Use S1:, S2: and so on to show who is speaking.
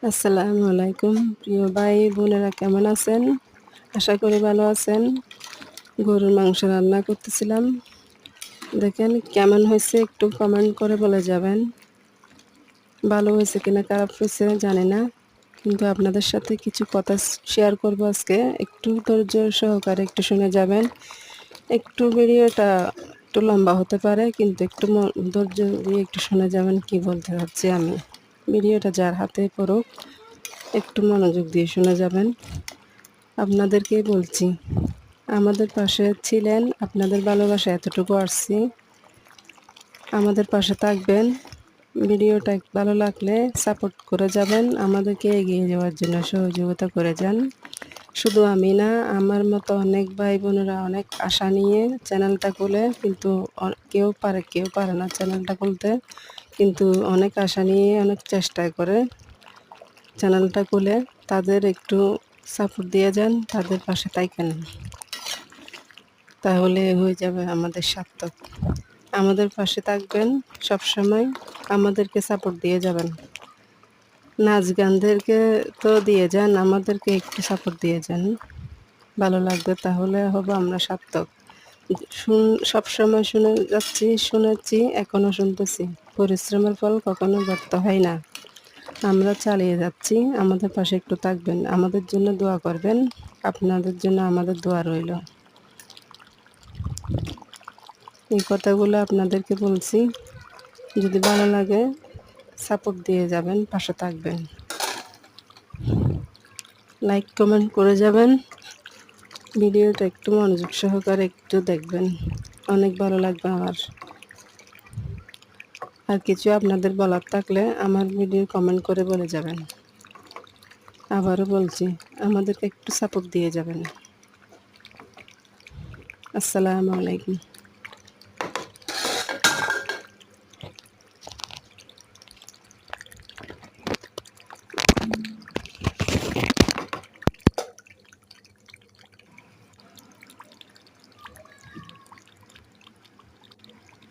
S1: আসসালামু আলাইকুম প্রিয় ভাই বোনেরা, কেমন আছেন? আশা করি ভালো আছেন। গরুর মাংস রান্না করতেছিলাম। দেখেন কেমন হয়েছে, একটু কমেন্ট করে বলে যাবেন। ভালো হয়েছে কিনা খারাপ হয়েছে জানি না, কিন্তু আপনাদের সাথে কিছু কথা শেয়ার করব আজকে। একটু ধৈর্য সহকারে একটু শুনে যাবেন। একটু ভিডিওটা একটু লম্বা হতে পারে, কিন্তু একটু ধৈর্য দিয়ে একটু শুনে যাবেন কি বলতে চাচ্ছি আমি। ভিডিওটা যার হাতে পড়ুক একটু মনোযোগ দিয়ে শুনে যাবেন। আপনাদেরকেই বলছি, আমাদের পাশে ছিলেন, আপনাদের ভালোবাসা এতটুকু আসছি। আমাদের পাশে থাকবেন। ভিডিওটা ভালো লাগলে সাপোর্ট করে যাবেন, আমাদেরকে এগিয়ে যাওয়ার জন্য সহযোগিতা করে যান। শুধু আমি না, আমার মতো অনেক ভাই বোনেরা অনেক আশা নিয়ে চ্যানেলটা খুলে, কিন্তু কেউ পারে কেউ পারে না চ্যানেলটা খুলতে, কিন্তু অনেক আশা নিয়ে অনেক চেষ্টা করে চ্যানেলটা খুলে। তাদের একটু সাপোর্ট দিয়ে যান, তাদের পাশে থাকেন, তাহলে হয়ে যাবে আমাদের সার্থক। আমাদের পাশে থাকবেন সবসময়, আমাদেরকে সাপোর্ট দিয়ে যাবেন। নাচ গানদেরকে তো দিয়ে যান, আমাদেরকে একটু সাপোর্ট দিয়ে যান, ভালো লাগবে, তাহলে হবে আমরা সার্থক। সবসময় শুনে যাচ্ছি, শুনেছি, এখনো শুনতেছি, পরিশ্রমের ফল কখনো ব্যর্থ হয় না। আমরা চালিয়ে যাচ্ছি, আমাদের পাশে একটু থাকবেন, আমাদের জন্য দোয়া করবেন। আপনাদের জন্য আমাদের দোয়া রইল। এই কথাগুলো আপনাদেরকে বলছি। যদি ভালো লাগে সাপোর্ট দিয়ে যাবেন, পাশে থাকবেন, লাইক কমেন্ট করে যাবেন। ভিডিওটা একটু মনোযোগ সহকারে একটু দেখবেন, অনেক ভালো লাগবে আমার। আর কিছু আপনাদের বলার থাকলে আমার ভিডিও কমেন্ট করে বলে যাবেন। আবারও বলছি, আমাদেরকে একটু সাপোর্ট দিয়ে যাবেন। আসসালামু আলাইকুম।